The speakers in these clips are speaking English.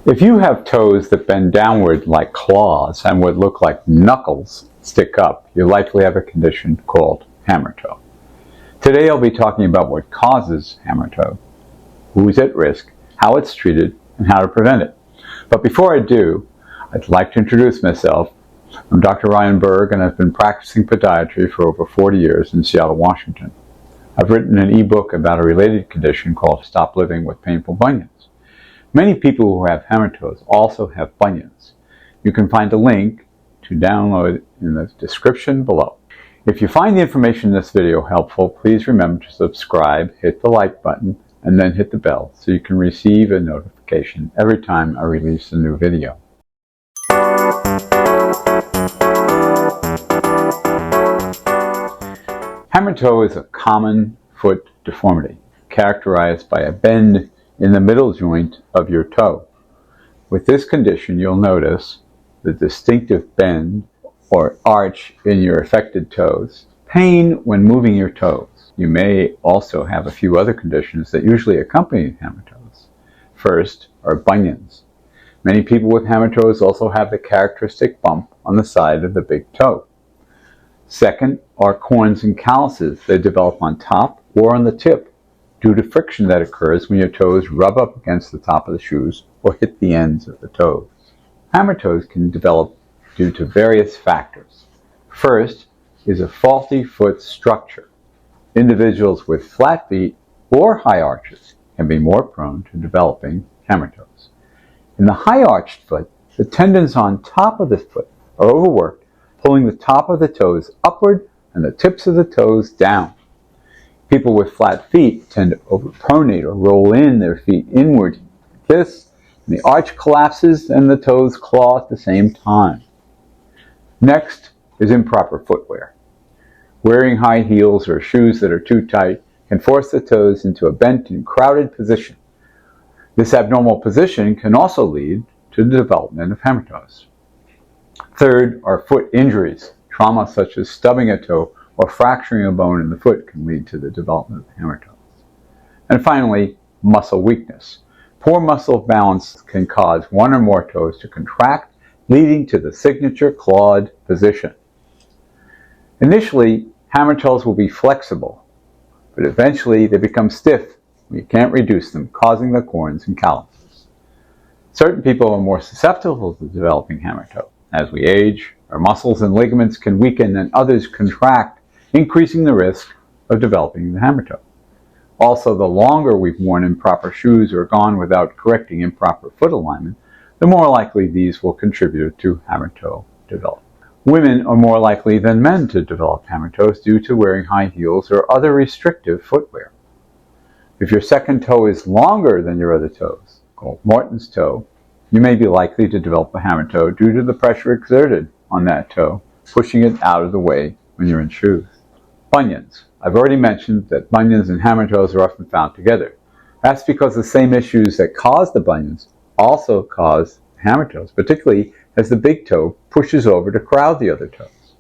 If you have toes that bend downward like claws and what look like knuckles stick up, you likely have a condition called hammertoe. Today I'll be talking about what causes hammertoe, who's at risk, how it's treated, and how to prevent it. But before I do, I'd like to introduce myself. I'm Dr. Ryan Berg, and I've been practicing podiatry for over 40 years in Seattle, Washington. I've written an ebook about a related condition called Stop Living with Painful Bunions. Many people who have hammertoes also have bunions. You can find a link to download in the description below. If you find the information in this video helpful, please remember to subscribe, hit the like button, and then hit the bell so you can receive a notification every time I release a new video. Hammertoe is a common foot deformity characterized by a bend in the middle joint of your toe. With this condition, you'll notice the distinctive bend or arch in your affected toes, pain when moving your toes. You may also have a few other conditions that usually accompany hammertoes. First are bunions. Many people with hammertoes also have the characteristic bump on the side of the big toe. Second are corns and calluses. They develop on top or on the tip due to friction that occurs when your toes rub up against the top of the shoes or hit the ends of the toes. Hammertoes can develop due to various factors. First is a faulty foot structure. Individuals with flat feet or high arches can be more prone to developing hammertoes. In the high arched foot, the tendons on top of the foot are overworked, pulling the top of the toes upward and the tips of the toes down. People with flat feet tend to overpronate or roll in their feet inward like this, and the arch collapses and the toes claw at the same time. Next is improper footwear. Wearing high heels or shoes that are too tight can force the toes into a bent and crowded position. This abnormal position can also lead to the development of hammertoes. Third are foot injuries. Trauma such as stubbing a toe or fracturing a bone in the foot can lead to the development of hammertoes. And finally, muscle weakness. Poor muscle balance can cause one or more toes to contract, leading to the signature clawed position. Initially, hammertoes will be flexible, but eventually they become stiff when you can't reduce them, causing the corns and calluses. Certain people are more susceptible to developing hammertoe. As we age, our muscles and ligaments can weaken and others contract, increasing the risk of developing the hammertoe. Also, the longer we've worn improper shoes or gone without correcting improper foot alignment, the more likely these will contribute to hammertoe development. Women are more likely than men to develop hammertoes due to wearing high heels or other restrictive footwear. If your second toe is longer than your other toes, called Morton's toe, you may be likely to develop a hammertoe due to the pressure exerted on that toe, pushing it out of the way when you're in shoes. Bunions. I've already mentioned that bunions and hammertoes are often found together. That's because the same issues that cause the bunions also cause hammertoes, particularly as the big toe pushes over to crowd the other toes.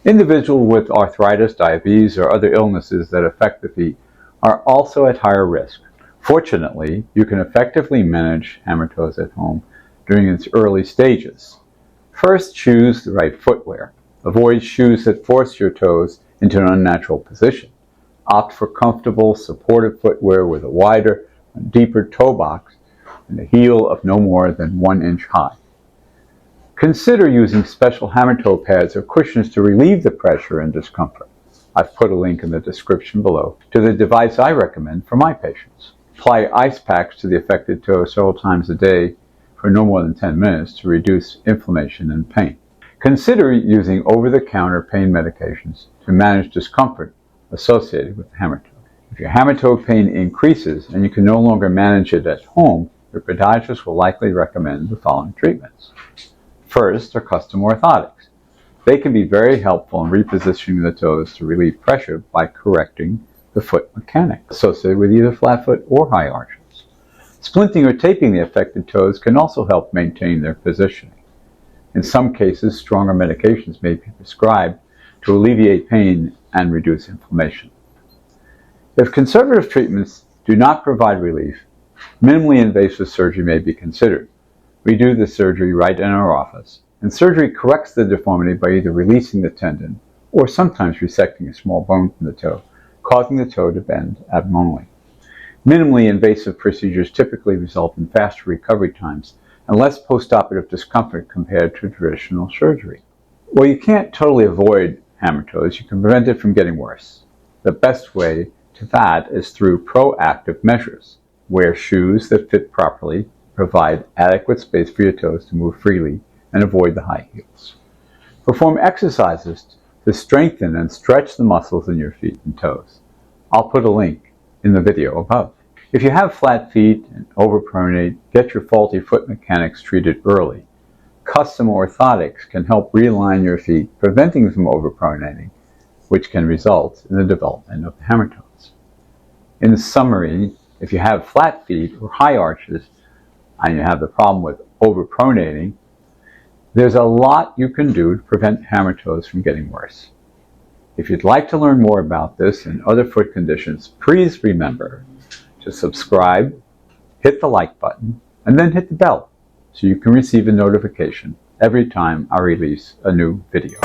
Individuals with arthritis, diabetes, or other illnesses that affect the feet are also at higher risk. Fortunately, you can effectively manage hammertoes at home during its early stages. First, choose the right footwear. Avoid shoes that force your toes into an unnatural position. Opt for comfortable, supportive footwear with a wider and deeper toe box and a heel of no more than 1 inch high. Consider using special hammertoe pads or cushions to relieve the pressure and discomfort. I've put a link in the description below to the device I recommend for my patients. Apply ice packs to the affected toe several times a day for no more than 10 minutes to reduce inflammation and pain. Consider using over-the-counter pain medications to manage discomfort associated with the hammertoe. If your hammertoe pain increases and you can no longer manage it at home, your podiatrist will likely recommend the following treatments. First are custom orthotics. They can be very helpful in repositioning the toes to relieve pressure by correcting the foot mechanics associated with either flat foot or high arches. Splinting or taping the affected toes can also help maintain their positioning. In some cases, stronger medications may be prescribed to alleviate pain and reduce inflammation. If conservative treatments do not provide relief, minimally invasive surgery may be considered. We do the surgery right in our office, and surgery corrects the deformity by either releasing the tendon or sometimes resecting a small bone from the toe, causing the toe to bend abnormally. Minimally invasive procedures typically result in faster recovery times and less postoperative discomfort compared to traditional surgery. While you can't totally avoid hammertoes, you can prevent it from getting worse. The best way to that is through proactive measures. Wear shoes that fit properly, provide adequate space for your toes to move freely, and avoid the high heels. Perform exercises to strengthen and stretch the muscles in your feet and toes. I'll put a link in the video above. If you have flat feet and overpronate, get your faulty foot mechanics treated early. Custom orthotics can help realign your feet, preventing them from overpronating, which can result in the development of hammertoes. In summary, if you have flat feet or high arches and you have the problem with overpronating, there's a lot you can do to prevent hammertoes from getting worse. If you'd like to learn more about this and other foot conditions, please remember to subscribe, hit the like button, and then hit the bell so you can receive a notification every time I release a new video.